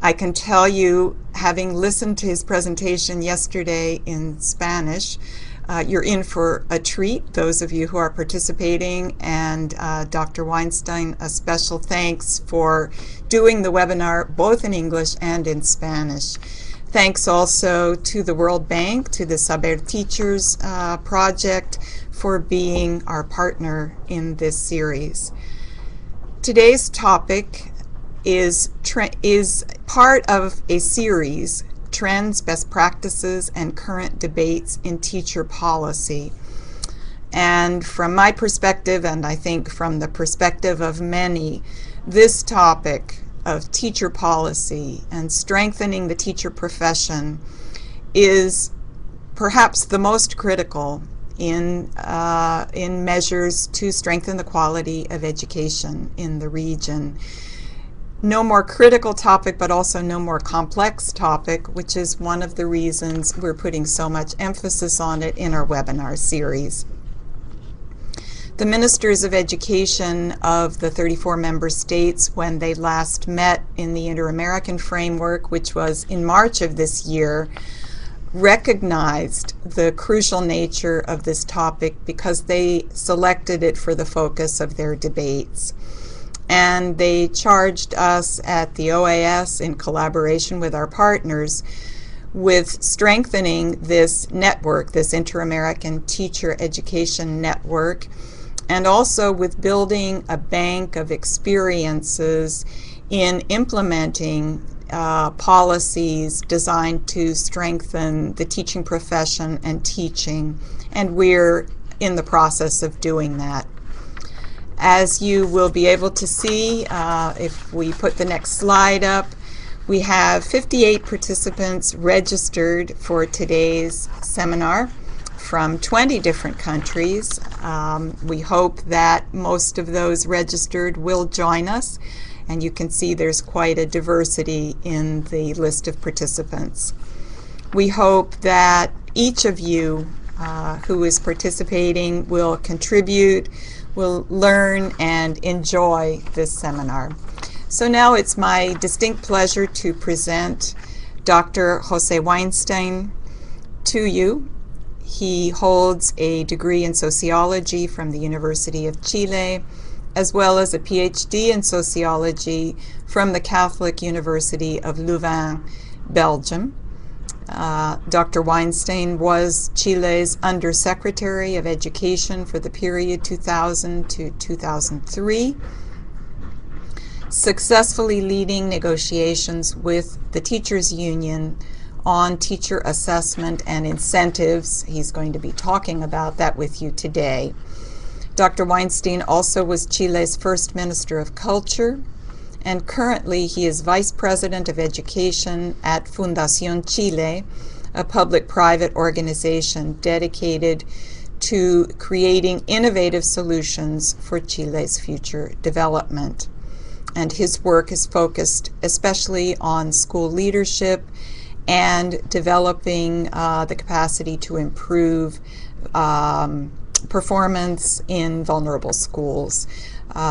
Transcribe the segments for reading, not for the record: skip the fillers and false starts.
I can tell you, having listened to his presentation yesterday in Spanish, you're in for a treat, those of you who are participating, and Dr. Weinstein, a special thanks for doing the webinar both in English and in Spanish. Thanks also to the World Bank, to the SABER-Teachers project for being our partner in this series. Today's topic is part of a series, Trends, Best Practices, and Current Debates in Teacher Policy. And from my perspective, and I think from the perspective of many, this topic of teacher policy and strengthening the teacher profession is perhaps the most critical in measures to strengthen the quality of education in the region. No more critical topic, but also no more complex topic, which is one of the reasons we're putting so much emphasis on it in our webinar series. The ministers of education of the 34 member states, when they last met in the Inter-American framework, which was in March of this year, recognized the crucial nature of this topic because they selected it for the focus of their debates. And they charged us at the OAS, in collaboration with our partners, with strengthening this network, this Inter-American Teacher Education Network, and also with building a bank of experiences in implementing policies designed to strengthen the teaching profession and teaching, and we're in the process of doing that. As you will be able to see, if we put the next slide up, we have 58 participants registered for today's seminar from 20 different countries. We hope that most of those registered will join us, and you can see there's quite a diversity in the list of participants. We hope that each of you who is participating will contribute, will learn and enjoy this seminar. So now it's my distinct pleasure to present Dr. Jose Weinstein to you. He holds a degree in sociology from the University of Chile, as well as a PhD in sociology from the Catholic University of Louvain, Belgium. Dr. Weinstein was Chile's Undersecretary of Education for the period 2000 to 2003, successfully leading negotiations with the Teachers Union on teacher assessment and incentives. He's going to be talking about that with you today. Dr. Weinstein also was Chile's first Minister of Culture, and currently he is Vice President of Education at Fundación Chile, a public-private organization dedicated to creating innovative solutions for Chile's future development. And his work is focused especially on school leadership and developing the capacity to improve performance in vulnerable schools.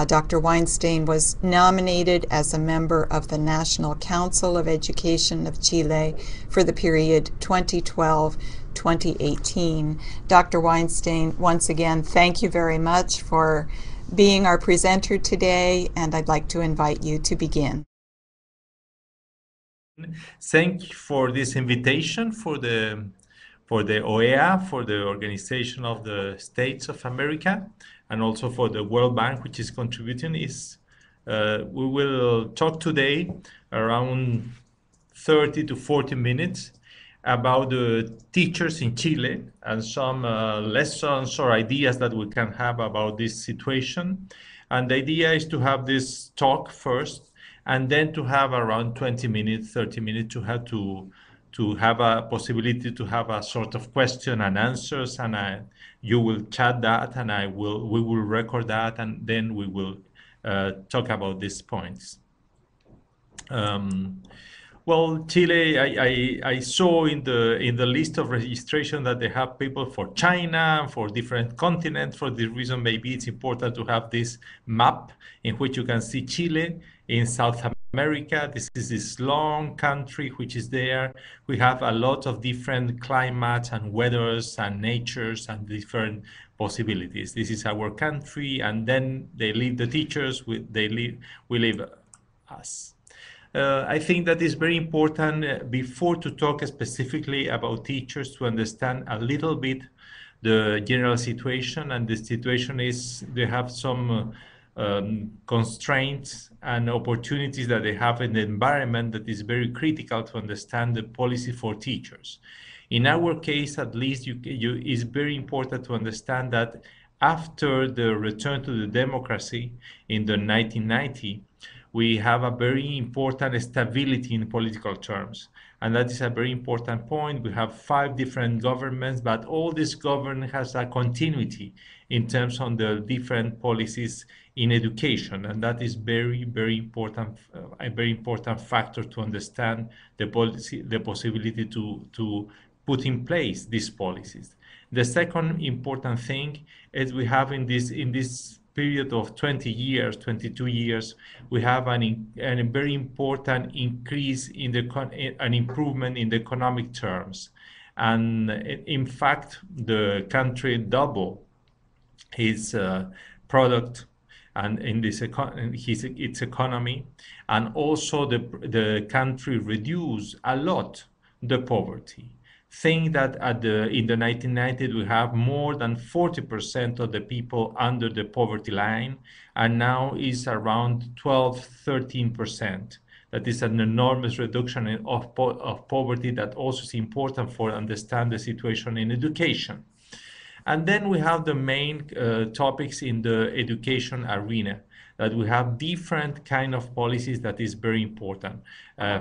Dr. Weinstein was nominated as a member of the National Council of Education of Chile for the period 2012-2018. Dr. Weinstein, once again, thank you very much for being our presenter today, and I'd like to invite you to begin. Thank you for this invitation for the OEA, for the Organization of the States of America, and also for the World Bank, which is contributing. We will talk today around 30 to 40 minutes about the teachers in Chile and some lessons or ideas that we can have about this situation. And the idea is to have this talk first, and then to have around 20 minutes, 30 minutes to have a possibility to have a sort of question and answers, and you will chat that, and we will record that, and then we will talk about these points. Well, Chile, I saw in the list of registration that they have people for China, for different continents. For this reason, maybe it's important to have this map in which you can see Chile in South America. This is this long country which is there. We have a lot of different climates and weathers and natures and different possibilities. This is our country, and then they live the teachers, we live us. I think that is very important before to talk specifically about teachers to understand a little bit the general situation, and the situation is they have some constraints and opportunities that they have in the environment that is very critical to understand the policy for teachers. In our case, at least, it's very important to understand that after the return to the democracy in the 1990, we have a very important stability in political terms. And that is a very important point. We have 5 different governments, but all this government has a continuity in terms of the different policies in education. And that is very, very important, a very important factor to understand the policy, the possibility to put in place these policies. The second important thing is we have in this period of 20 years, 22 years, we have a very important increase in an improvement in the economic terms. And in fact, the country doubled its product and in its economy, and also the country reduced a lot the poverty. Think that in the 1990s we have more than 40% of the people under the poverty line, and now is around 12-13%. That is an enormous reduction of poverty that also is important for understand the situation in education. And then we have the main topics in the education arena, that we have different kind of policies that is very important.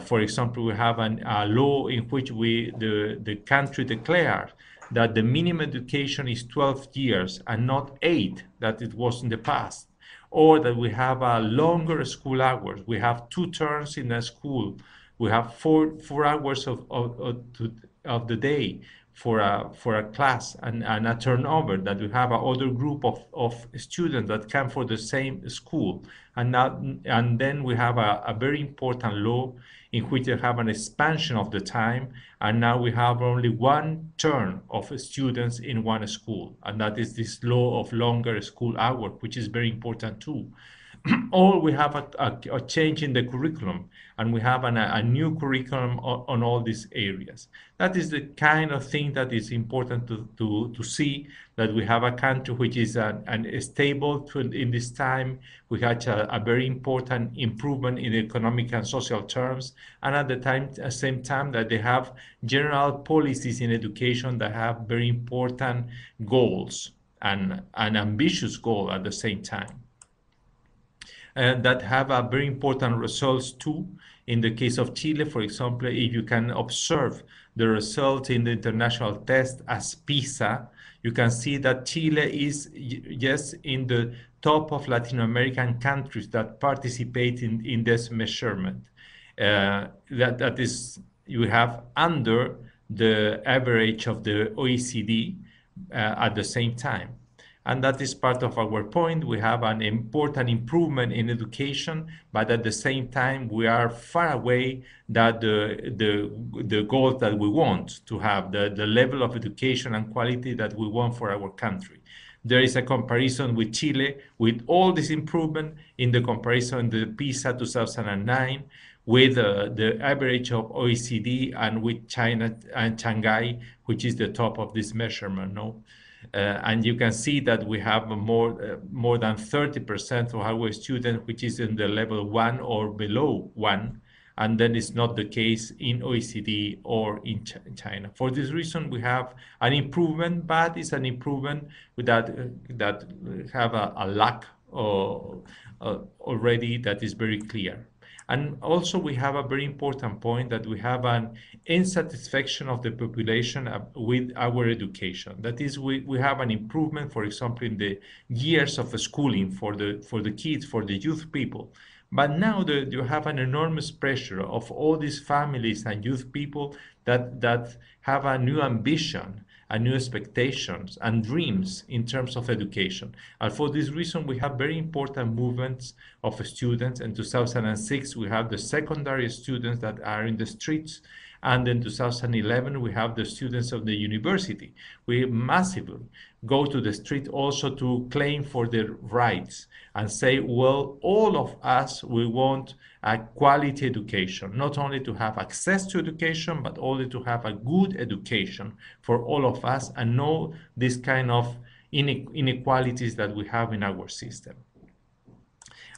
For example, we have a law in which the country declared that the minimum education is 12 years and not 8 that it was in the past. Or that we have a longer school hours. We have 2 terms in a school. We have 4 hours of the day for a class, and a turnover, that we have another group of students that come for the same school. And then we have a very important law in which they have an expansion of the time, and now we have only 1 turn of students in 1 school, and that is this law of longer school hour, which is very important too. Or we have a change in the curriculum, and we have a new curriculum on all these areas. That is the kind of thing that is important to see, that we have a country which is stable in this time. We had a very important improvement in economic and social terms, and at the same time that they have general policies in education that have very important goals and an ambitious goal at the same time. That have a very important results too. In the case of Chile, for example, if you can observe the results in the international test as PISA, you can see that Chile is yes in the top of Latin American countries that participate in this measurement. That is, you have under the average of the OECD at the same time. And that is part of our point. We have an important improvement in education, but at the same time, we are far away that the goals that we want to have, the level of education and quality that we want for our country. There is a comparison with Chile, with all this improvement in the comparison, the PISA 2009, with the average of OECD, and with China and Shanghai, which is the top of this measurement, no? And you can see that we have more than 30% of our students which is in the level 1 or below 1, and then it's not the case in OECD or in China. For this reason, we have an improvement, but it's an improvement that have a lack already that is very clear. And also we have a very important point, that we have an insatisfaction of the population with our education. That is, we have an improvement, for example, in the years of schooling for the kids, for the youth people. But now you have an enormous pressure of all these families and youth people that have a new ambition and new expectations and dreams in terms of education. And for this reason, we have very important movements of students. In 2006, we have the secondary students that are in the streets, and in 2011, we have the students of the university. We massively go to the street also to claim for their rights and say, well, all of us, we want a quality education, not only to have access to education, but only to have a good education for all of us and know this kind of inequalities that we have in our system.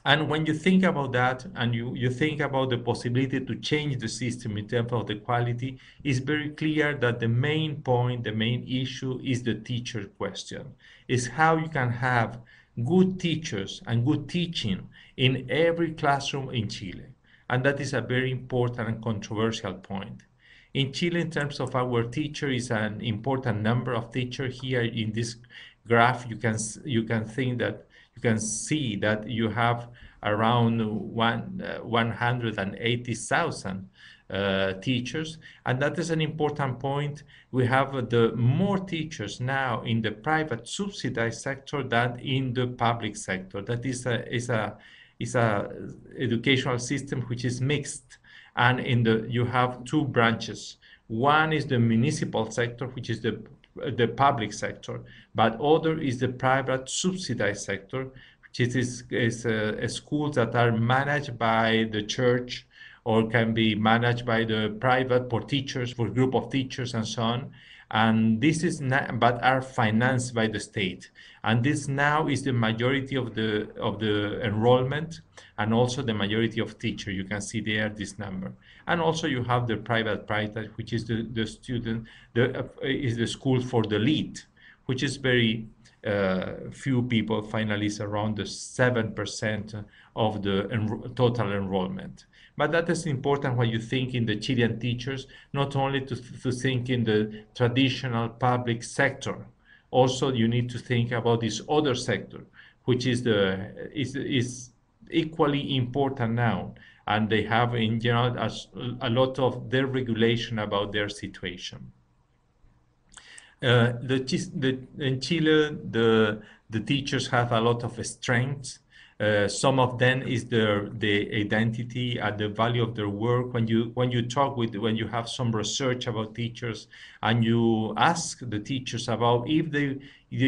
And when you think about that and you think about the possibility to change the system in terms of the quality, it's very clear that the main point, the main issue is the teacher question. Is how you can have good teachers and good teaching in every classroom in Chile. And that is a very important and controversial point. In Chile, in terms of our teacher, is an important number of teachers. Here in this graph, you can think that you can see that you have around 180,000 teachers, and that is an important point. We have the more teachers now in the private subsidized sector than in the public sector. That is a educational system which is mixed, and you have two branches. One is the municipal sector, which is the public sector, but other is the private subsidized sector, which is schools that are managed by the church or can be managed by the private for teachers, for group of teachers and so on. And this is not, but are financed by the state. And this now is the majority of the enrollment and also the majority of teachers. You can see there this number. And also you have the private, which is the student, is the school for the elite, which is very few people, finally is around the 7% of the total enrollment. But that is important when you think in the Chilean teachers, not only to think in the traditional public sector. Also, you need to think about this other sector, which is equally important now. And they have, in general, a lot of their regulation about their situation. In Chile, the teachers have a lot of strengths. Some of them is the identity and the value of their work. When you you have some research about teachers and you ask the teachers about if they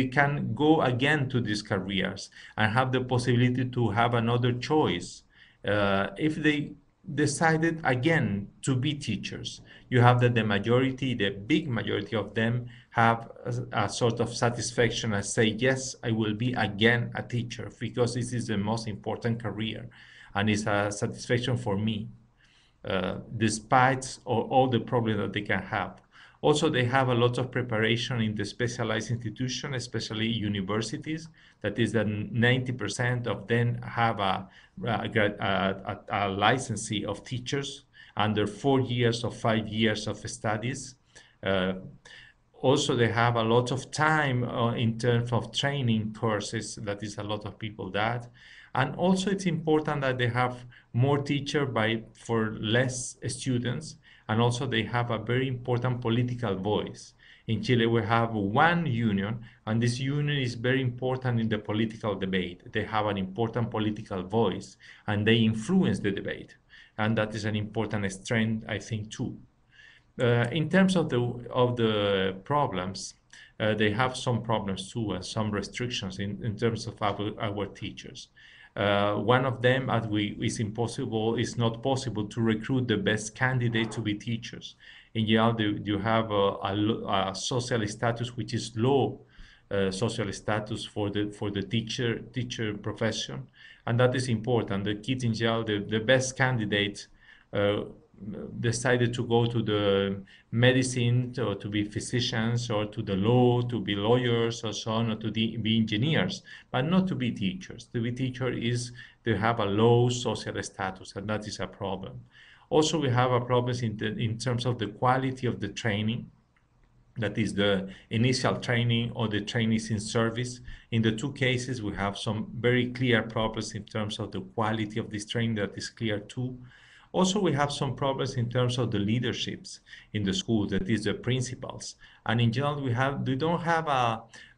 can go again to these careers and have the possibility to have another choice, if they decided again to be teachers, you have that the big majority of them have a sort of satisfaction and say, yes, I will be again a teacher because this is the most important career and it's a satisfaction for me, despite all the problems that they can have. Also, they have a lot of preparation in the specialized institutions, especially universities. That is that 90% of them have a licensee of teachers under 4 years or 5 years of studies. Also, they have a lot of time in terms of training courses. That is a lot of people that. And also, it's important that they have more teachers for less students. And also, they have a very important political voice. In Chile, we have one union, and this union is very important in the political debate. They have an important political voice, and they influence the debate. And that is an important strength, I think, too. In terms of the problems, they have some problems too, and some restrictions in terms of our teachers. One of them, is not possible to recruit the best candidates to be teachers. In general, you have a social status which is low social status for the teacher profession, and that is important. The kids in general, the best candidates decided to go to the medicine or to be physicians or to the law, to be lawyers or so on, or to be engineers, but not to be teachers. To be teacher is to have a low social status, and that is a problem. Also, we have a problem in terms of the quality of the training. That is the initial training or the trainees in service. In the two cases, we have some very clear problems in terms of the quality of this training. That is clear too. Also, we have some problems in terms of the leaderships in the schools, that is the principals. And in general, we don't have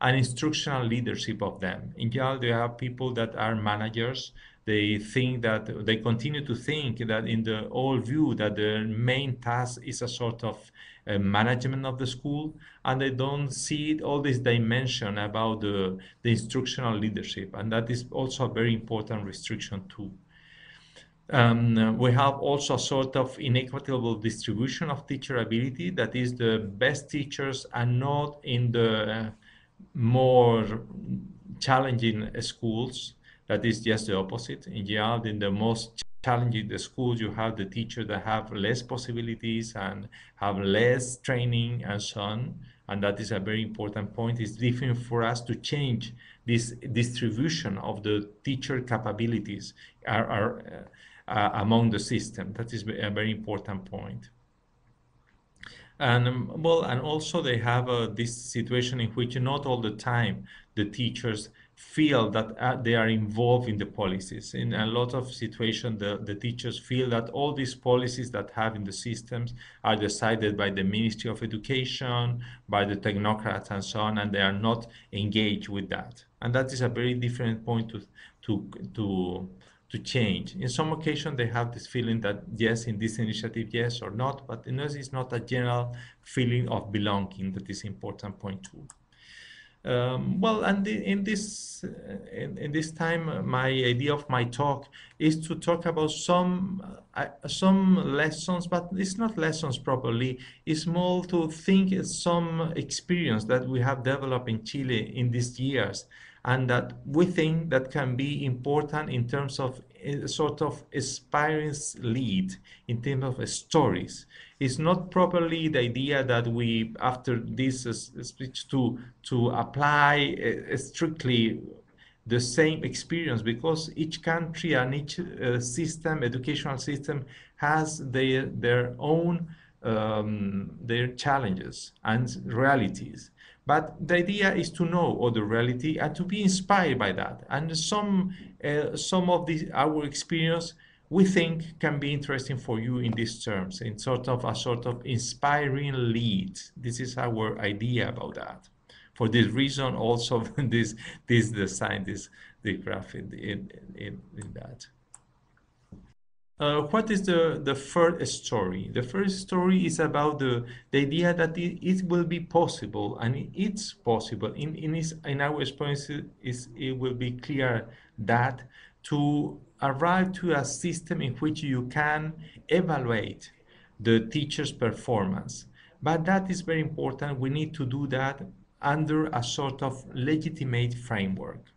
an instructional leadership of them. In general, they have people that are managers. They think that they continue to think that in the old view that the main task is a sort of management of the school, and they don't see all this dimension about the instructional leadership, and that is also a very important restriction too. We have also a sort of inequitable distribution of teacher ability, that is the best teachers are not in the more challenging schools. That is just the opposite. In general, in the most challenging schools, you have the teachers that have less possibilities and have less training and so on. And that is a very important point. It's different for us to change this distribution of the teacher capabilities among the system. That is a very important point. And well, and also they have this situation in which not all the time the teachers feel that they are involved in the policies. In a lot of situations, the teachers feel that all these policies that have in the systems are decided by the Ministry of Education, by the technocrats and so on, and they are not engaged with that. And that is a very different point to change. In some occasions, they have this feeling that yes, in this initiative, yes or not, but it's not a general feeling of belonging. That is important point too. Well, and in this time, my idea of my talk is to talk about some lessons, but it's not lessons properly. It's more to think some experience that we have developed in Chile in these years, and that we think that can be important in terms of a sort of experience lead, in terms of stories. It's not properly the idea that we, after this speech, to apply strictly the same experience, because each country and each educational system has their own their challenges and realities. But the idea is to know all the reality and to be inspired by that. And some of our experience we think can be interesting for you in these terms, in sort of inspiring lead. This is our idea about that. For this reason, also this design, the graph in that. What is the first story? The first story is about the idea that it will be possible, and it's possible. In our experience, it will be clear that to arrive to a system in which you can evaluate the teacher's performance. But that is very important. We need to do that under a sort of legitimate framework.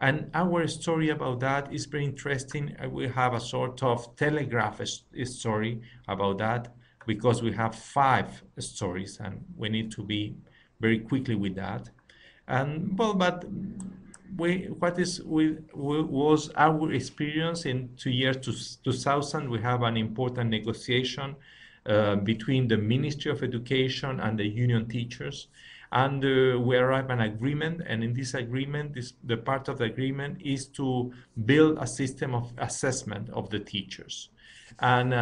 And our story about that is very interesting. We have a sort of telegraph story about that, because we have 5 stories and we need to be very quickly with that. And well, but was our experience in 2000? We have an important negotiation between the Ministry of Education and the union teachers. And we arrived at an agreement, and in this agreement, the part of the agreement is to build a system of assessment of the teachers. And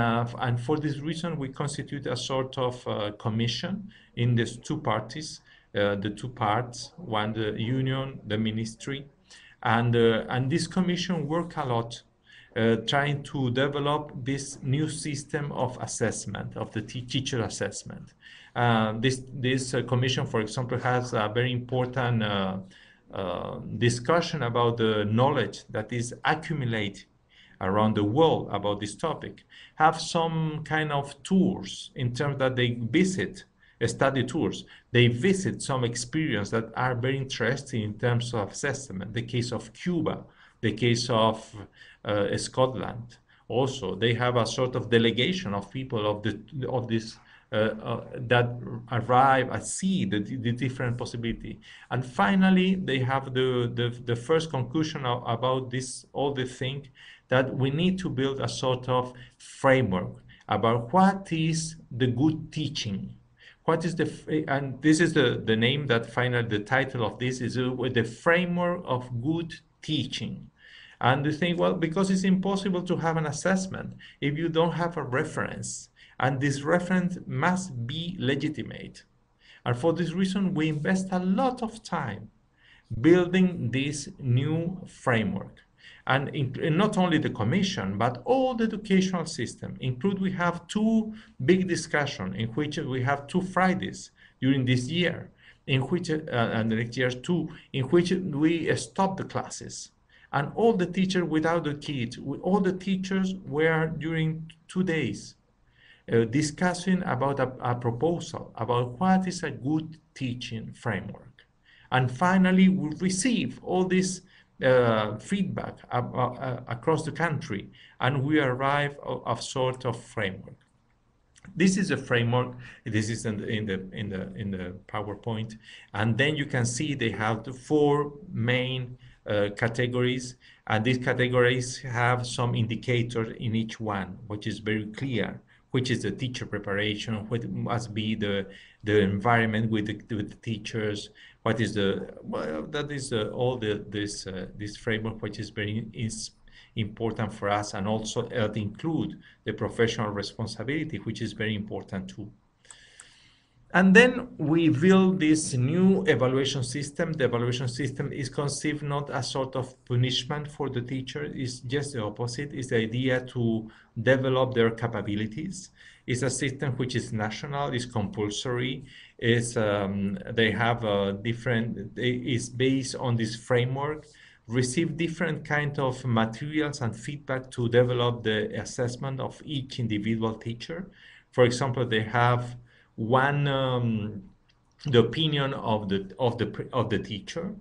for this reason, we constitute a sort of commission in these 2 parties, the 2 parts, one the union, the ministry, and this commission worked a lot trying to develop this new system of assessment, of the teacher assessment. This commission, for example, has a very important discussion about the knowledge that is accumulated around the world about this topic. Have some kind of tours in terms that they visit, study tours. They visit some experience that are very interesting in terms of assessment. The case of Cuba, the case of Scotland. Also, they have a sort of delegation of people of this that arrive at see the different possibility. And finally, they have the first conclusion about this, all the thing, that we need to build a sort of framework about what is the good teaching. What is and this is the name that finally, the title of this is the framework of good teaching. And you think, well, because it's impossible to have an assessment if you don't have a reference, and this reference must be legitimate. And for this reason, we invest a lot of time building this new framework. And not only the commission, but all the educational system. We have two big discussions in which we have 2 Fridays during this year, in which, and the next year too, in which we stop the classes. And all the teachers without the kids, all the teachers were during 2 days discussing about a proposal about what is a good teaching framework. And finally, we receive all this feedback across the country, and we arrive at a sort of framework. This is a framework. This is in the PowerPoint, and then you can see they have the 4 main categories, and these categories have some indicators in each one, which is very clear. Which is the teacher preparation, what must be the environment with the teachers, what is that is all this framework, which is very important for us, and also include the professional responsibility, which is very important too. And then we build this new evaluation system. The evaluation system is conceived not as sort of punishment for the teacher, it's just the opposite. It's the idea to develop their capabilities. It's a system which is national, is compulsory, they have is based on this framework, receive different kind of materials and feedback to develop the assessment of each individual teacher. For example, they have the opinion of the teacher,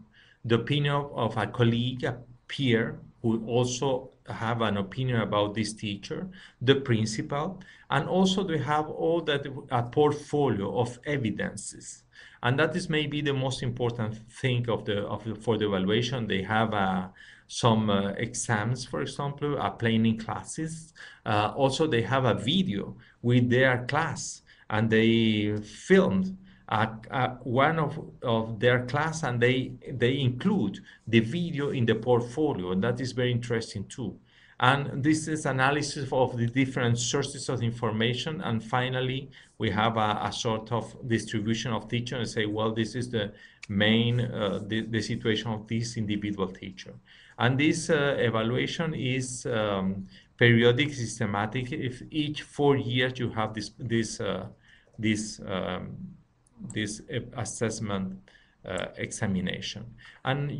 the opinion of a colleague, a peer, who also have an opinion about this teacher, the principal, and also they have all that a portfolio of evidences. And that is maybe the most important thing for the evaluation. They have some exams, for example, planning classes. Also, they have a video with their class, and they filmed one of their class, and they include the video in the portfolio, and that is very interesting too. And this is analysis of the different sources of information, and finally we have a sort of distribution of teacher and say, well, this is the main the situation of this individual teacher. And this evaluation is periodic, systematic. If each 4 years you have this assessment examination, and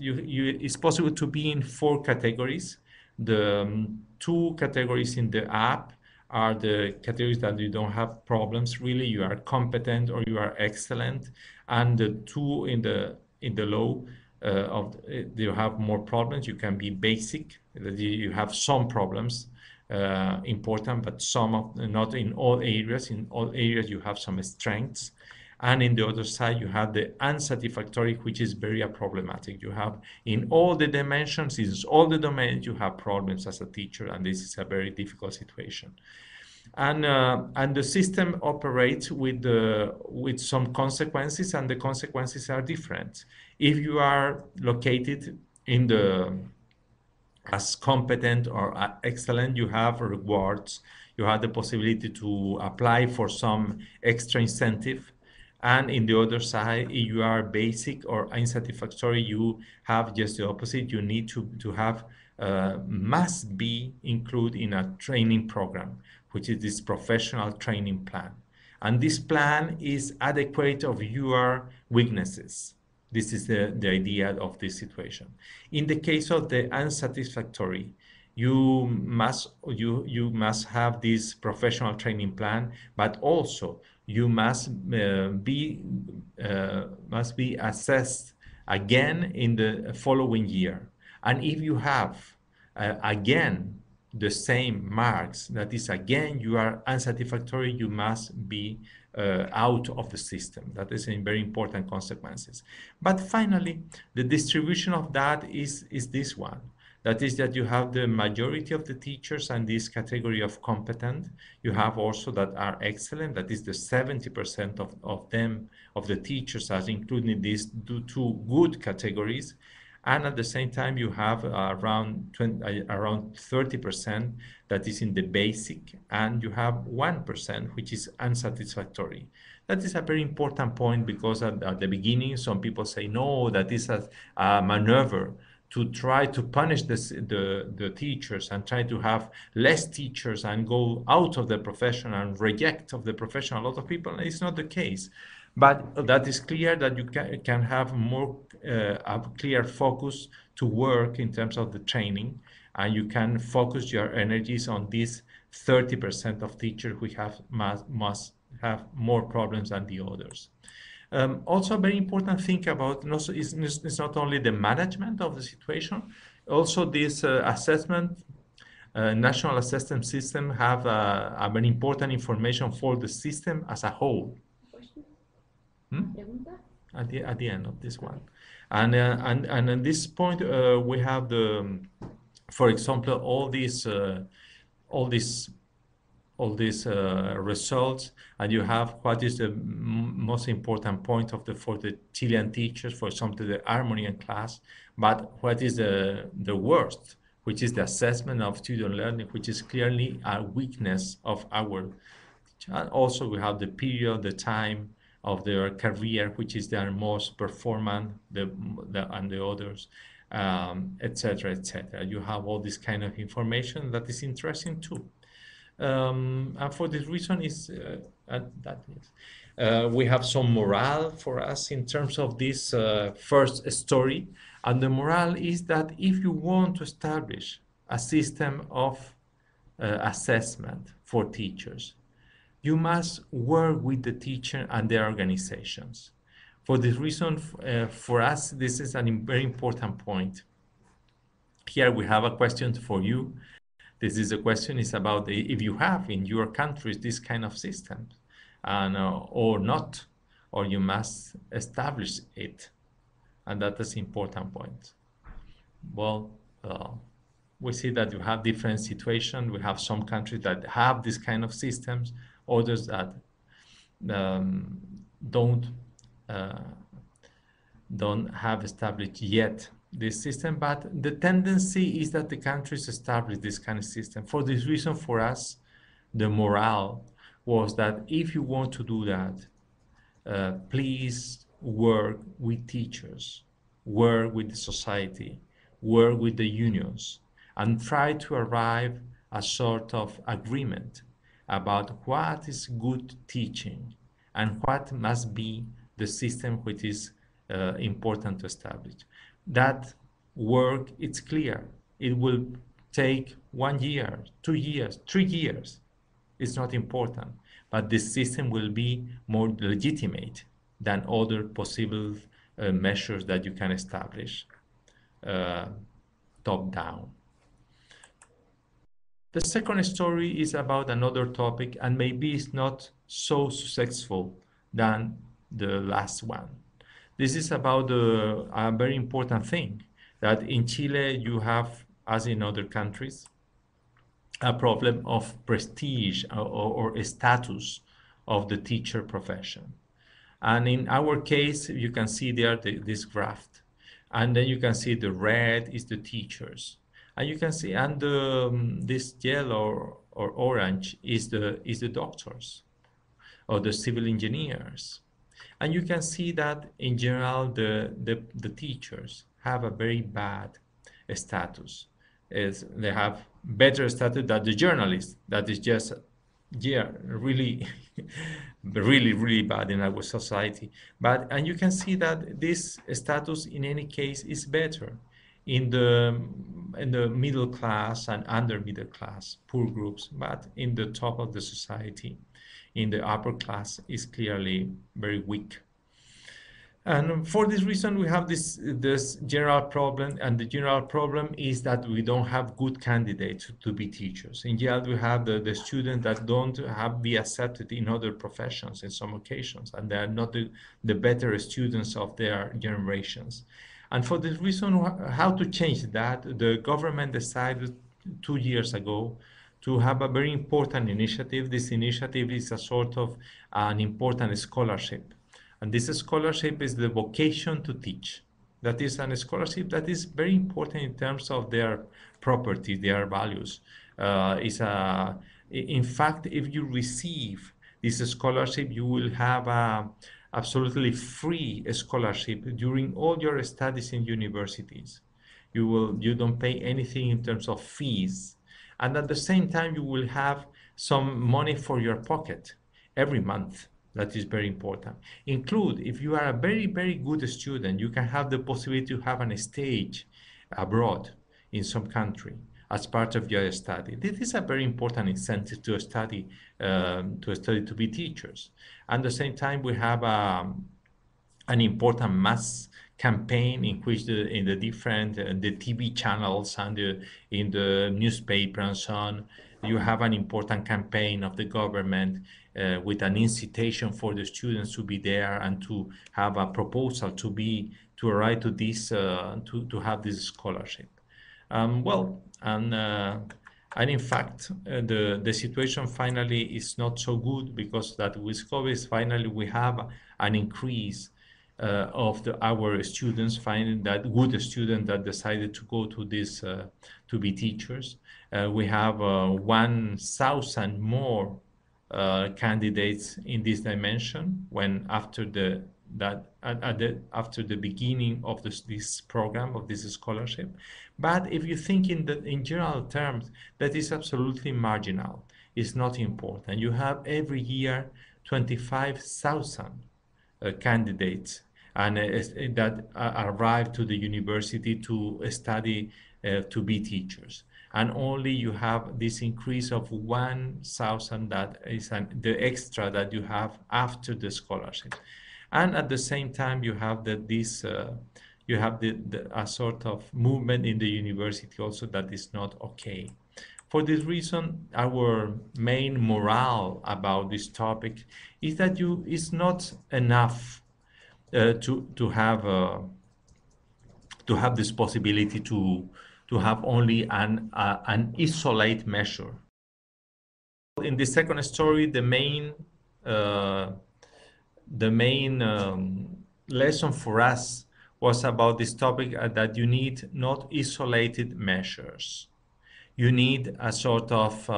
it's possible to be in 4 categories. The 2 categories in the app are the categories that you don't have problems, really, you are competent or you are excellent, and the 2 in the low you have more problems. You can be basic, that you have some problems, important, but not in all areas. In all areas you have some strengths. And in the other side you have the unsatisfactory, which is very problematic. You have in all the dimensions, in all the domains, you have problems as a teacher, and this is a very difficult situation. And the system operates with some consequences, and the consequences are different. If you are located as competent or excellent, you have rewards. You have the possibility to apply for some extra incentive. And in the other side, if you are basic or unsatisfactory, you have just the opposite. You need to have must be included in a training program, which is this professional training plan. And this plan is adequate of your weaknesses. This is the idea of this situation. In the case of the unsatisfactory, you must have this professional training plan, but also you must be assessed again in the following year. And if you have again the same marks, that is again you are unsatisfactory, you must be out of the system. That is a very important consequences. But finally, the distribution of that is this one. That is that you have the majority of the teachers and this category of competent. You have also that are excellent. That is the 70% of them, of the teachers, as including these 2 good categories. And at the same time, you have around 30% that is in the basic, and you have 1% which is unsatisfactory. That is a very important point, because at the beginning, some people say, no, that is a maneuver to try to punish the teachers and try to have less teachers and go out of the profession and reject of the profession a lot of people. It's not the case. But that is clear that you can have more a clear focus to work in terms of the training, and you can focus your energies on this 30% of teachers who must have more problems than the others. Also, a very important thing about it's not only the management of the situation, also this assessment, national assessment system have a very important information for the system as a whole. At the end of this one, and at this point we have for example, all these results, and you have what is the most important point for the Chilean teachers, for example, the harmony in class, but what is the worst, which is the assessment of student learning, which is clearly a weakness of our. And also we have the period, the time of their career, which is their most performant, and the others, etc., etc. You have all this kind of information that is interesting too. And for this reason, we have some morale for us in terms of this first story. And the morale is that if you want to establish a system of assessment for teachers, you must work with the teacher and their organizations. For this reason, for us, this is a very important point. Here we have a question for you. This is a question is about if you have in your countries this kind of system, and or not, or you must establish it, and that is an important point. Well, we see that you have different situations. We have some countries that have this kind of systems, others that don't have established yet this system, but the tendency is that the countries establish this kind of system. For this reason, for us, the morale was that if you want to do that, please work with teachers, work with the society, work with the unions, and try to arrive a sort of agreement about what is good teaching and what must be the system which is important to establish. That work, it's clear. It will take 1 year, 2 years, 3 years. It's not important, but the system will be more legitimate than other possible measures that you can establish top down. The second story is about another topic, and maybe it's not so successful than the last one. This is about a very important thing, that in Chile you have, as in other countries, a problem of prestige or status of the teacher profession. And in our case, you can see there this graph. And then you can see the red is the teachers. And you can see, and this yellow or orange is the doctors or the civil engineers. And you can see that in general, the teachers have a very bad status. They have better status than the journalists. That is just, really, really bad in our society. And you can see that this status, in any case, is better in the middle class and under middle class, poor groups, but in the top of the society, in the upper class, is clearly very weak. And for this reason, we have this general problem, and the general problem is that we don't have good candidates to be teachers. In general, we have the students that don't be accepted in other professions in some occasions, and they are not the better students of their generations. And for this reason, how to change that? The government decided 2 years ago to have a very important initiative. This initiative is a sort of an important scholarship. And this scholarship is the vocation to teach. That is a scholarship that is very important in terms of their property, their values. In fact, if you receive this scholarship, you will have a absolutely free scholarship during all your studies in universities. You don't pay anything in terms of fees, and at the same time you will have some money for your pocket every month. That is very important. Include, if you are a very, very good student, you can have the possibility to have an stage abroad in some country as part of your study. This is a very important incentive to study to be teachers. At the same time, we have an important mass campaign in which in the different the TV channels and in the newspaper and so on, you have an important campaign of the government with an incitation for the students to be there and to have a proposal to arrive to this to have this scholarship. And in fact, the situation finally is not so good, because that with COVID finally we have an increase of our students, finding that good students that decided to go to this to be teachers. We have 1,000 more candidates in this dimension when after the beginning of this program, of this scholarship. But if you think in general terms, that is absolutely marginal. It's not important. You have every year 25,000 candidates and that arrive to the university to study to be teachers, and only you have this increase of 1,000 that is the extra that you have after the scholarship. And at the same time you have you have a sort of movement in the university also that is not okay. For this reason, our main morale about this topic is that it's not enough to have this possibility to have only an isolate measure. In the second story, the main lesson for us was about this topic, that you need not isolated measures. You need a sort of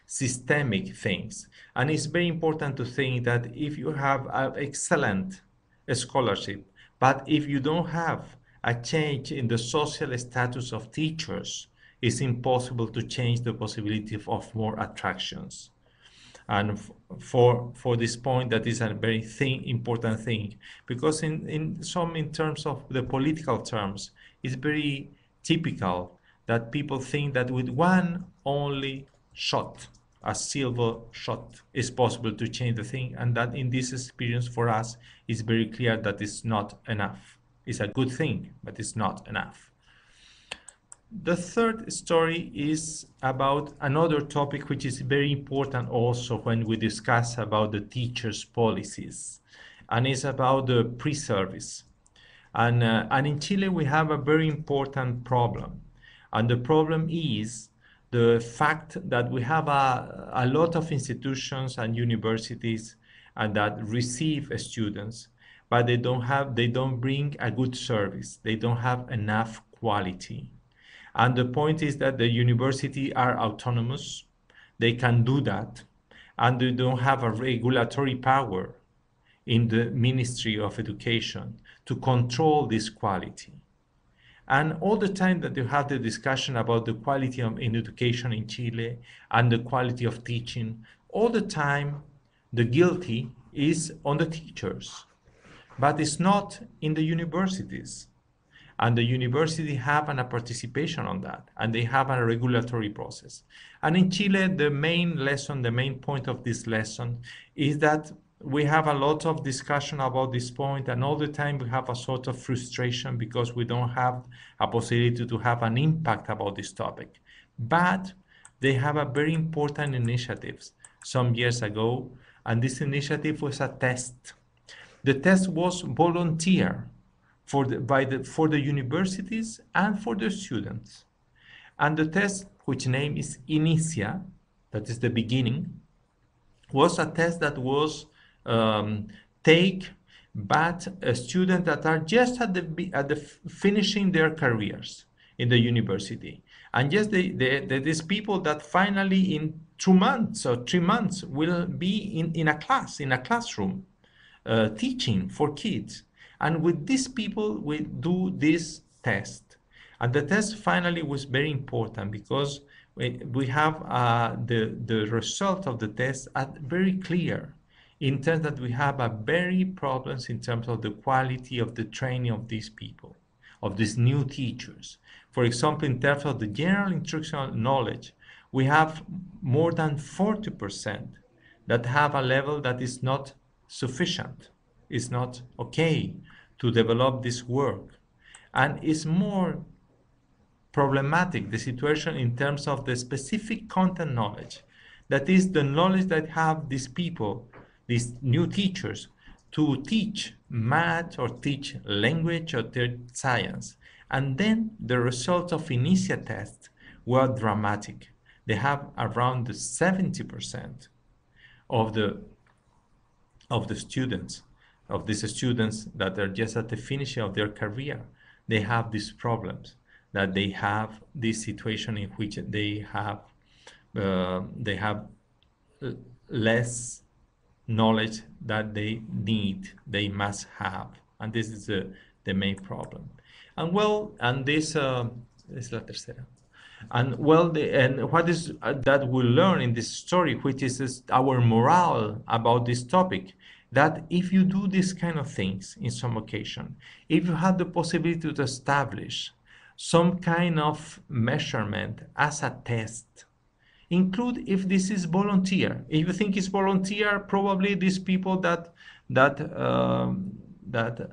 systemic things. And it's very important to think that if you have an excellent scholarship, but if you don't have a change in the social status of teachers, it's impossible to change the possibility of more attractions. And for this point, that is a very important thing, because in terms of the political terms, it's very typical that people think that with one only shot, a silver shot, is possible to change the thing, and that in this experience for us is very clear that it's not enough. It's a good thing, but it's not enough. The third story is about another topic which is very important also when we discuss about the teachers' policies, and it's about the pre-service. And in Chile we have a very important problem, and the problem is the fact that we have a lot of institutions and universities that receive students, but they don't bring a good service. They don't have enough quality. And the point is that the university are autonomous. They can do that, and they don't have a regulatory power in the Ministry of Education to control this quality. And all the time that you have the discussion about the quality in education in Chile and the quality of teaching, all the time the guilty is on the teachers, but it's not in the universities. And the university have a participation on that, and they have a regulatory process. And in Chile, the main point of this lesson is that we have a lot of discussion about this point, and all the time we have a sort of frustration because we don't have a possibility to have an impact about this topic. But they have a very important initiatives some years ago, and this initiative was a test. The test was volunteer for the universities and for the students. And the test, which name is Inicia, that is the beginning, was a test that was take but students that are just at the finishing their careers in the university. And just these people that finally in 2 months or 3 months will be in a classroom, teaching for kids. And with these people, we do this test. And the test finally was very important because we have the result of the test very clear in terms that we have a very problems in terms of the quality of the training of these people, of these new teachers. For example, in terms of the general instructional knowledge, we have more than 40% that have a level that is not sufficient, is not okay to develop this work. And it's more problematic, the situation in terms of the specific content knowledge. That is the knowledge that have these people, these new teachers, to teach math or teach language or teach science. And then the results of initial tests were dramatic. They have around 70% of the students, of these students that are just at the finishing of their career, they have these problems, that they have this situation in which they have less knowledge that they need, they must have, and this is the main problem. And well, and this es la tercera. And well, and what is that we learn in this story, which is our morale about this topic, that if you do these kind of things in some occasion, if you have the possibility to establish some kind of measurement as a test, include if this is volunteer. If you think it's volunteer, probably these people that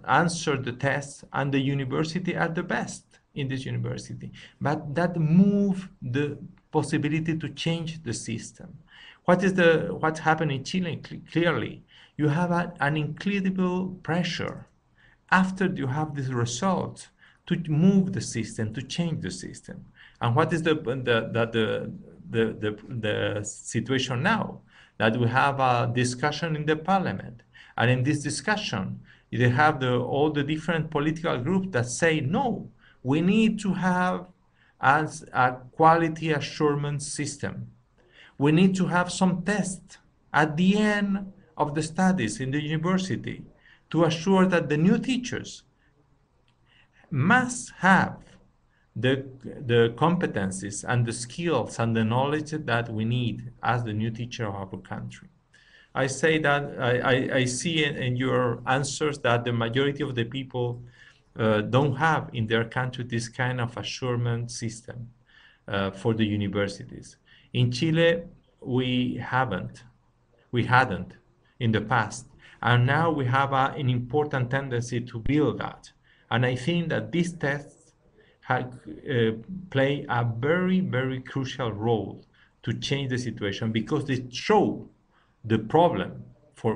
answer the test and the university are the best in this university, but that move the possibility to change the system. What's happening in Chile? Clearly, you have an incredible pressure after you have this result to move the system, to change the system. And what is the situation now? That we have a discussion in the parliament, and in this discussion, they have all the different political groups that say no. We need to have as a quality assurance system. We need to have some tests at the end of the studies in the university to assure that the new teachers must have the competencies and the skills and the knowledge that we need as the new teacher of our country. I say that I see in your answers that the majority of the people don't have in their country this kind of assurance system for the universities. In Chile, we hadn't in the past, and now we have an important tendency to build that. And I think that these tests play a very, very crucial role to change the situation, because they show the problem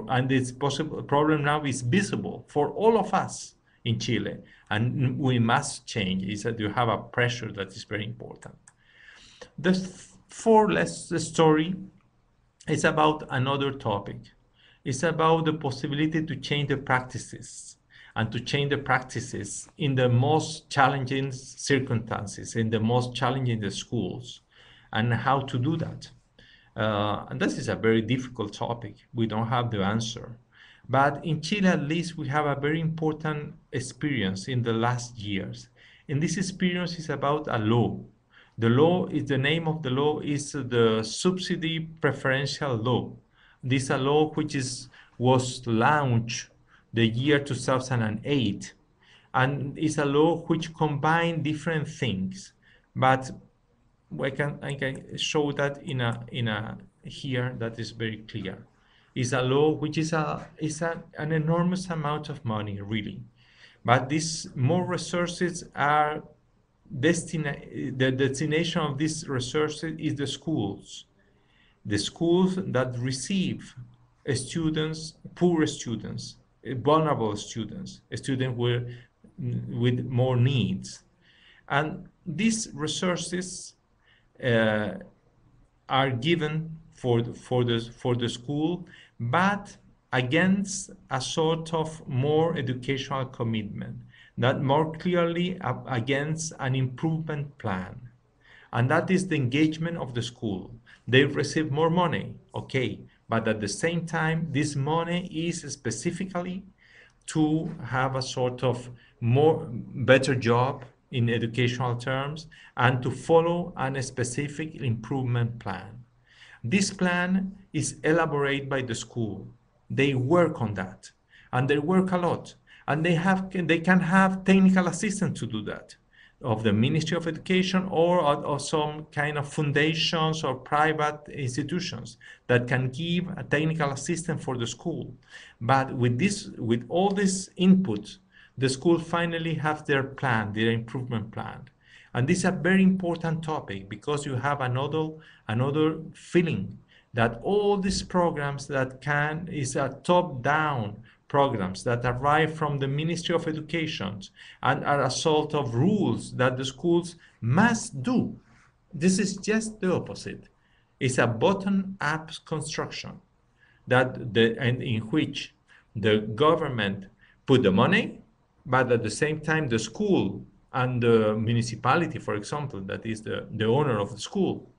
and this possible problem now is visible for all of us in Chile, and we must change. Is that you have a pressure that is very important. The fourth story is about another topic. It's about the possibility to change the practices, and to change the practices in the most challenging circumstances, in the most challenging schools, and how to do that. And this is a very difficult topic. We don't have the answer. But in Chile, at least, we have a very important experience in the last years. And this experience is about a law. The name of the law is the Subsidy Preferential Law. This is a law which was launched the year 2008. And it's a law which combines different things. But I can show that here that is very clear. It's a law which is an enormous amount of money, really. But these more resources are the destination of these resources is the schools that receive students, poor students, vulnerable students with more needs. And these resources are given for the school, but against a sort of more educational commitment, that more clearly against an improvement plan. And that is the engagement of the school. They receive more money, okay, but at the same time, this money is specifically to have a sort of better job in educational terms and to follow a specific improvement plan. This plan is elaborated by the school. They work on that, and they work a lot, and they can have technical assistance to do that, of the Ministry of Education or some kind of foundations or private institutions that can give a technical assistance for the school. But with all this input, the school finally have their plan, their improvement plan. And this is a very important topic because you have another feeling that all these programs is a top-down programs that arrive from the Ministry of Education and are a sort of rules that the schools must do. This is just the opposite. It's a bottom-up construction and in which the government put the money, but at the same time the school and the municipality, for example, that is the owner of the school,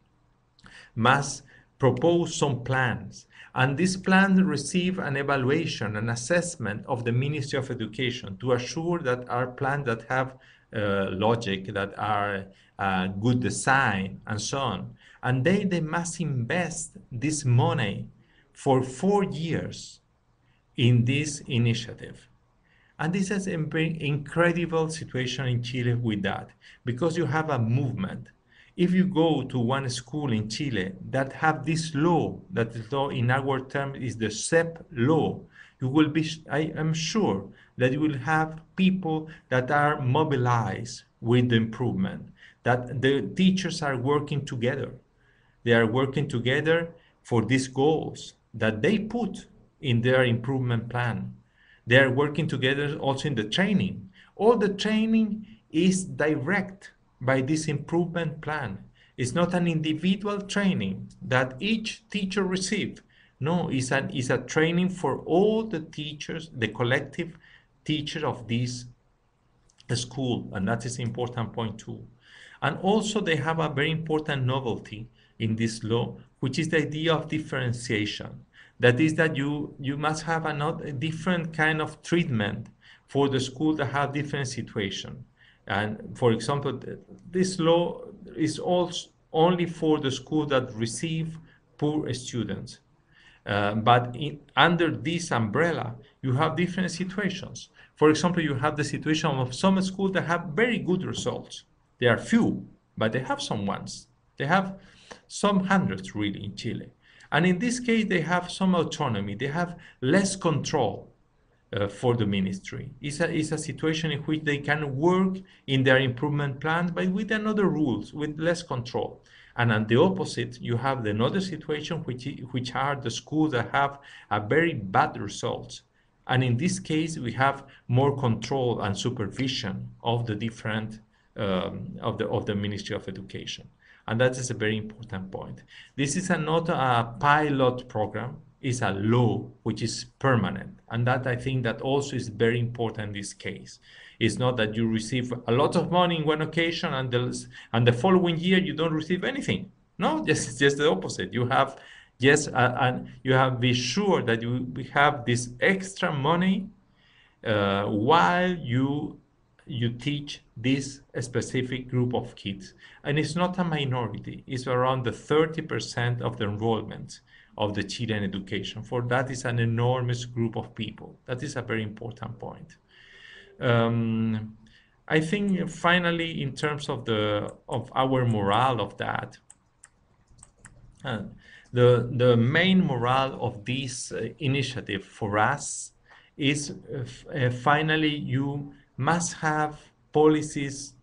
must propose some plans. And these plans receive an evaluation, an assessment of the Ministry of Education to assure that are plans that have logic, that are good design, and so on. And they must invest this money for 4 years in this initiative. And this is a very incredible situation in Chile with that, because you have a movement. If you go to one school in Chile that have this law, that the law in our term is the SEP law, you will be, I am sure that you will have people that are mobilized with the improvement, that the teachers are working together. They are working together for these goals that they put in their improvement plan. They are working together also in the training. All the training is direct by this improvement plan. It's not an individual training that each teacher receives. No, it's a training for all the teachers, the collective teachers of this school, and that is an important point too. And also they have a very important novelty in this law, which is the idea of differentiation. That is that you must have a different kind of treatment for the school that have different situation. And for example, this law is also only for the school that receive poor students. But under this umbrella, you have different situations. For example, you have the situation of some schools that have very good results. There are few, but they have some ones. They have some hundreds really in Chile. And in this case, they have some autonomy. They have less control for the ministry. It's a situation in which they can work in their improvement plans, but with another rules, with less control. And on the opposite, you have another situation which are the schools that have a very bad results. And in this case, we have more control and supervision of the different of the Ministry of Education. And that is a very important point. This is not a pilot program, it's a law which is permanent. And that I think that also is very important in this case. It's not that you receive a lot of money in one occasion and the following year you don't receive anything. No, just the opposite. You have and you have to be sure that you have this extra money while you teach this specific group of kids. And it's not a minority. It's around the 30% of the enrollment of the Chilean education. For that is an enormous group of people. That is a very important point. I think finally, in terms of our morale of that, the main morale of this initiative for us is finally you must have policies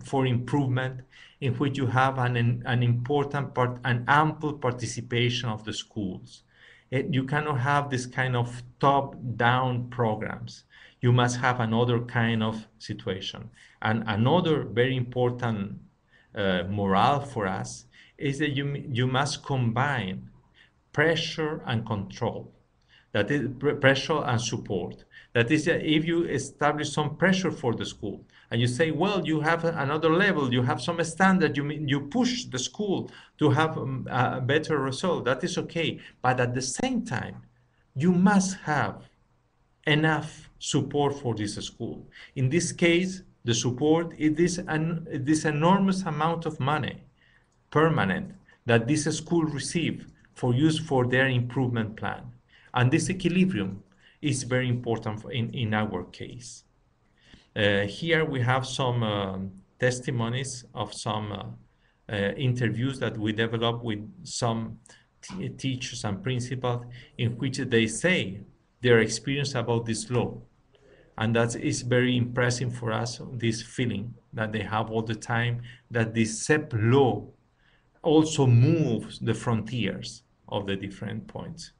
for improvement in which you have an important part, an ample participation of the schools. You cannot have this kind of top-down programs. You must have another kind of situation. And another very important morale for us is that you must combine pressure and control. That is pressure and support. That is, if you establish some pressure for the school and you say, well, you have another level, you have some standard, you push the school to have a better result, that is okay. But at the same time, you must have enough support for this school. In this case, the support is this enormous amount of money, permanent, that this school receive for use for their improvement plan. And this equilibrium is very important in our case. Here we have some testimonies of some interviews that we developed with some teachers and principals, in which they say their experience about this law. And that is very impressive for us, this feeling that they have all the time, that this SEP law also moves the frontiers of the different points.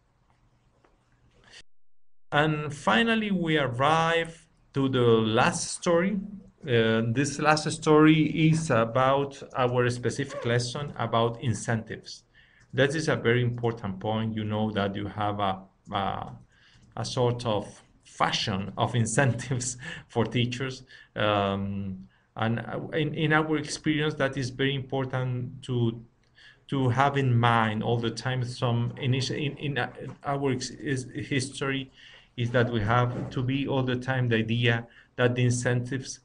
And finally, we arrive to the last story. This last story is about our specific lesson about incentives. That is a very important point. You know that you have a sort of fashion of incentives for teachers. And in our experience, that is very important to have in mind all the time. Some in our history is that we have to be all the time the idea that the incentives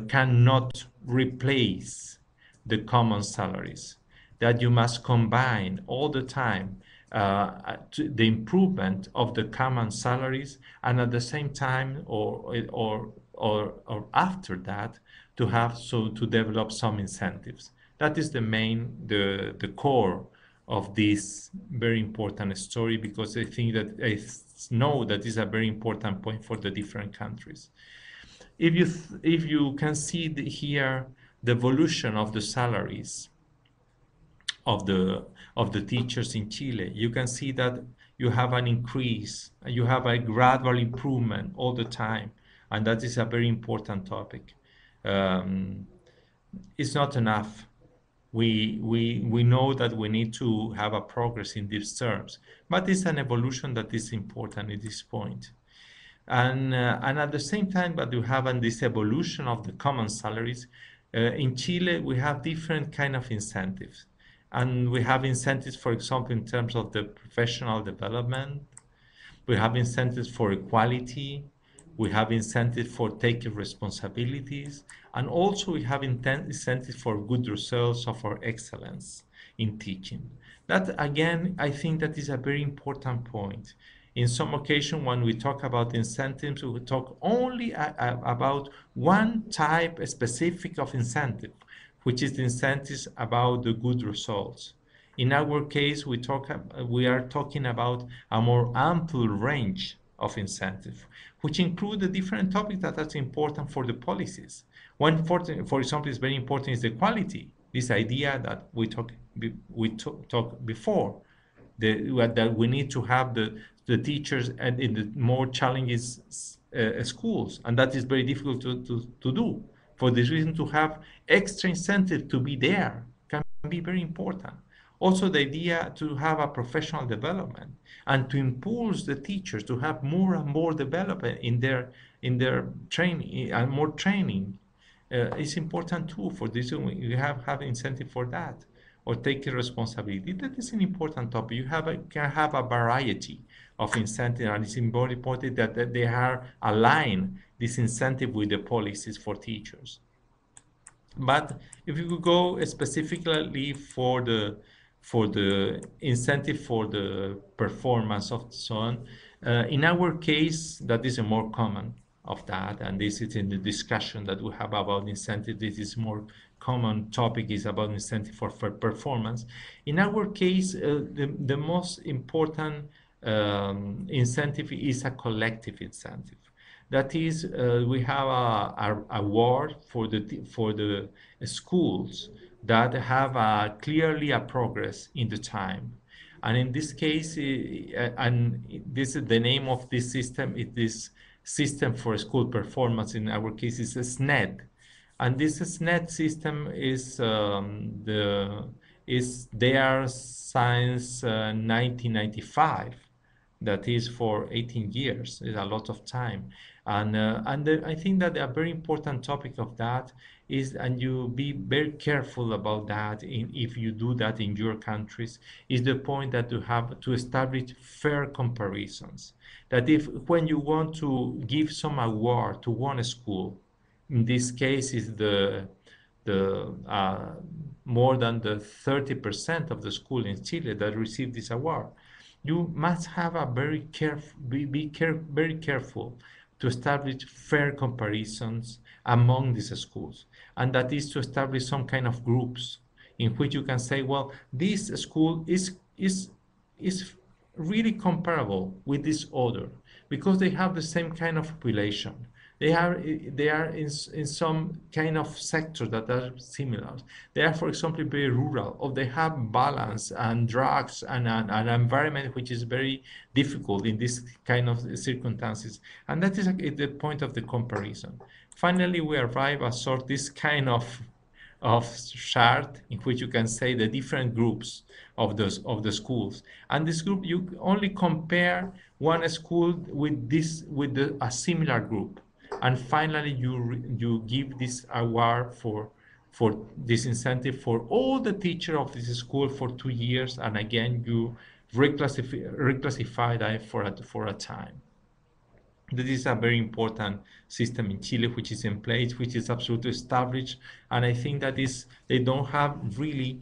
cannot replace the common salaries, that you must combine all the time the improvement of the common salaries, and at the same time or after that to develop some incentives. That is the core of this very important story, because I think that I know that is a very important point for the different countries. If you can see here the evolution of the salaries of the teachers in Chile, you can see that you have an increase, you have a gradual improvement all the time, and that is a very important topic. It's not enough. We know that we need to have a progress in these terms, but it's an evolution that is important at this point. And at the same time, but you have this evolution of the common salaries. In Chile, we have different kind of incentives. And we have incentives, for example, in terms of the professional development. We have incentives for equality. We have incentives for taking responsibilities. And also we have incentives for good results or for excellence in teaching. That, again, I think that is a very important point. In some occasion, when we talk about incentives, we talk only about one type specific of incentive, which is the incentives about the good results. In our case, we are talking about a more ample range of incentives, which include the different topics that are important for the policies. One, for example, is very important is the quality. This idea that we talked before, that we need to have the teachers in the more challenging schools, and that is very difficult to do. For this reason, to have extra incentive to be there can be very important. Also, the idea to have a professional development and to impulse the teachers to have more and more development in their training and more training is important too. For this, we have incentive for that, or taking responsibility. That is an important topic. You can have a variety of incentives, and it's very important that they are aligned, this incentive, with the policies for teachers. But if you could go specifically for the incentive for the performance of so on, in our case, that is a more common of that, and this is in the discussion that we have about incentive. This is more common topic is about incentive for performance. In our case, the most important incentive is a collective incentive. That is, we have a award for the schools that have clearly a progress in the time. And in this case, and this is the name of this system, is this system for school performance. In our case, is a SNED. And this SNED system is there since 1995. that is for 18 years. It's a lot of time. And I think that a very important topic of that is, and you be very careful about that if you do that in your countries, is the point that you have to establish fair comparisons. That if when you want to give some award to one school, in this case is the more than the 30% of the school in Chile that received this award, you must have a very very careful to establish fair comparisons among these schools, and that is to establish some kind of groups in which you can say, well, this school is really comparable with this other because they have the same kind of population. They are in some kind of sectors that are similar. They are, for example, very rural, or they have balance and drugs and an environment which is very difficult in this kind of circumstances. And that is the point of the comparison. Finally, we arrive at sort this kind of chart in which you can say the different groups of the schools, and this group you only compare one school with a similar group, and finally you give this award for this incentive for all the teachers of this school for 2 years, and again you reclassify that for a time. This is a very important system in Chile, which is in place, which is absolutely established, and I think that they don't have really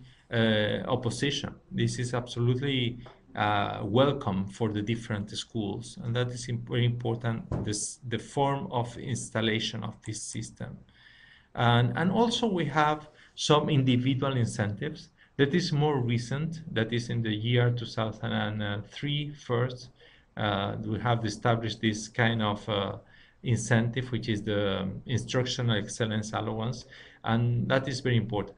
opposition. This is absolutely welcome for the different schools, and that is very important. The form of installation of this system, and also we have some individual incentives that is more recent. That is in the year 2003 first. We have established this kind of incentive, which is the instructional excellence allowance, and that is very important.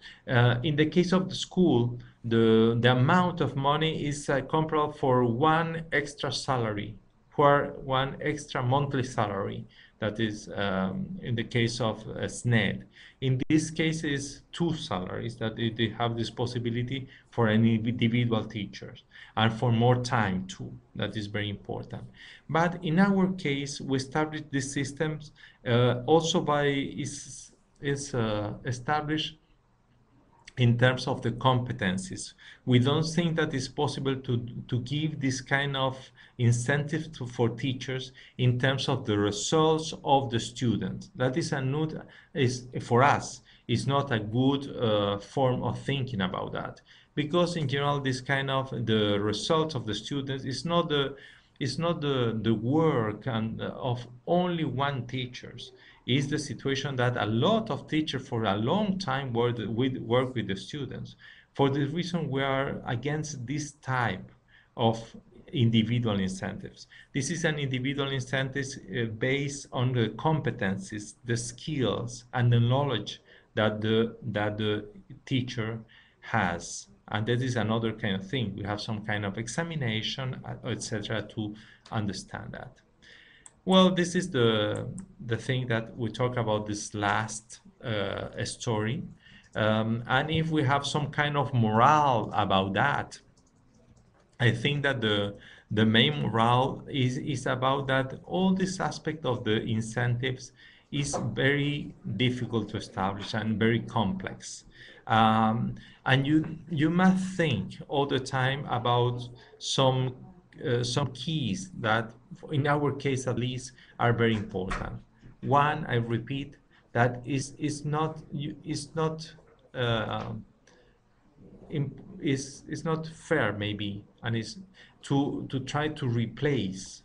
In the case of the school, the amount of money is comparable for one extra salary, for one extra monthly salary. That is in the case of SNED. In this case, is 2 salaries that they have this possibility for any individual teachers, and for more time too. That is very important. But in our case, we established these systems also is established in terms of the competencies. We don't think that it's possible to give this kind of incentive for teachers in terms of the results of the students. That is for us, is not a good form of thinking about that. Because in general, this kind of the results of the students is not the work of only one teachers. Is the situation that a lot of teachers for a long time work with the students. For this reason, we are against this type of individual incentives. This is an individual incentive based on the competencies, the skills, and the knowledge that the teacher has. And that is another kind of thing. We have some kind of examination, etc., to understand that. Well, this is the thing that we talk about this last story. And if we have some kind of morale about that, I think that the main morale is about that all this aspect of the incentives is very difficult to establish and very complex. And you must think all the time about some keys that, in our case at least, are very important. One, I repeat, that is not fair maybe, and is to try to replace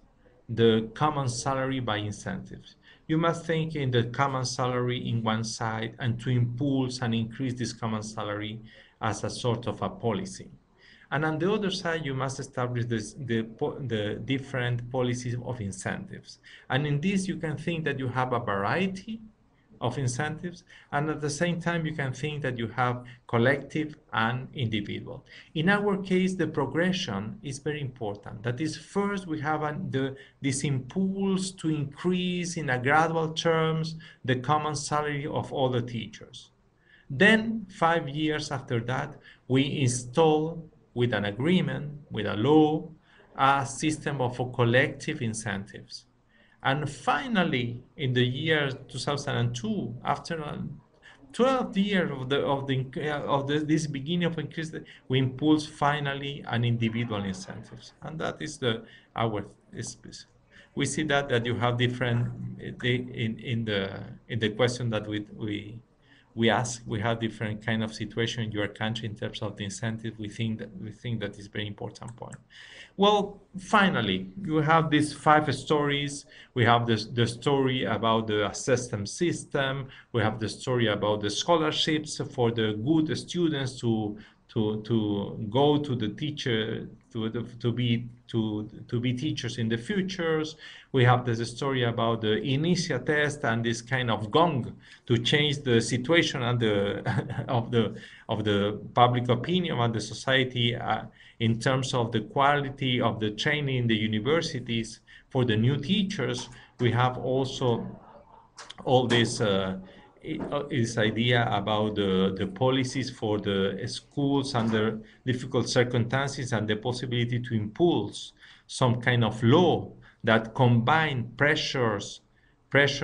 the common salary by incentives. You must think in the common salary in one side and to impulse and increase this common salary as a sort of a policy. And on the other side, you must establish the different policies of incentives. And in this, you can think that you have a variety of incentives, and at the same time, you can think that you have collective and individual. In our case, the progression is very important. That is, first, we have this impulse to increase in a gradual terms the common salary of all the teachers. Then, 5 years after that, we install with an agreement, with a law, a system of collective incentives. And finally, in the year 2002, after 12 years of this beginning of increase, we impulse finally an individual incentives, and that is our space. We see that you have different in the question that we ask. We have different kind of situation in your country in terms of the incentive. We think that is very important point. Well, finally, you have these 5 stories. We have the story about the assessment system. We have the story about the scholarships for the good students to go to the teacher to be teachers in the futures. We have the story about the initial test and this kind of gong to change the situation and of the public opinion and the society in terms of the quality of the training in the universities for the new teachers. We have also all this idea about the policies for the schools under difficult circumstances and the possibility to impulse some kind of law that combine pressure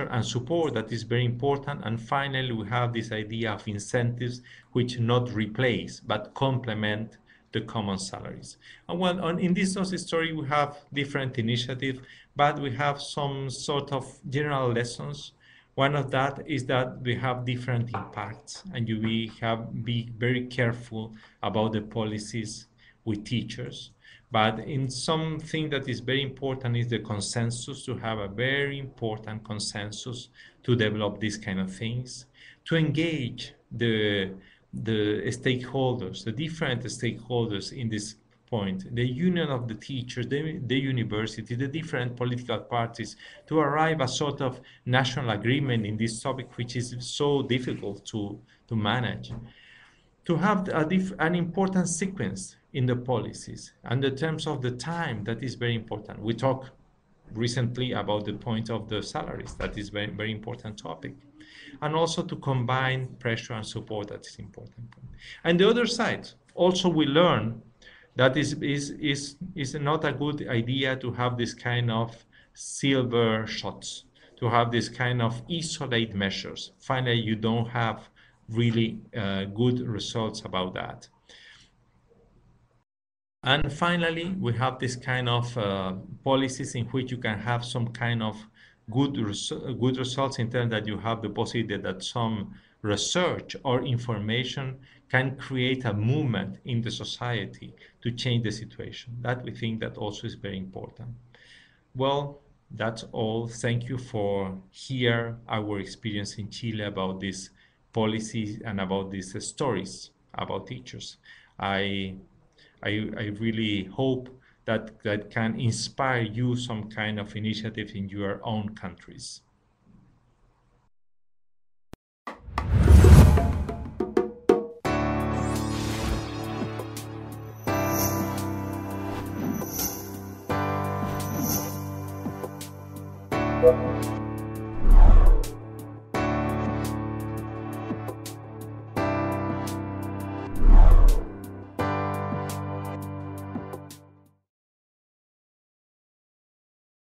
and support. That is very important. And finally, we have this idea of incentives which not replace but complement the common salaries. And in this story, we have different initiatives, but we have some sort of general lessons. One of that is that we have different impacts, and we have be very careful about the policies with teachers. But in something that is very important is the consensus, to have a very important consensus to develop these kind of things, to engage the stakeholders, the different stakeholders in this point, the union of the teachers, the university, the different political parties, to arrive a sort of national agreement in this topic, which is so difficult to manage. To have an important sequence in the policies and the terms of the time, that is very important. We talked recently about the point of the salaries. That is very, very important topic. And also to combine pressure and support, that is important. And the other side, also we learn that is not a good idea to have this kind of silver shots, to have this kind of isolate measures. Finally, you don't have really good results about that. And finally, we have this kind of policies in which you can have some kind of good results in terms that you have the possibility that some research or information can create a movement in the society to change the situation. That we think that also is very important. Well, that's all. Thank you for hear our experience in Chile about these policies and about these stories about teachers. I really hope that can inspire you some kind of initiative in your own countries.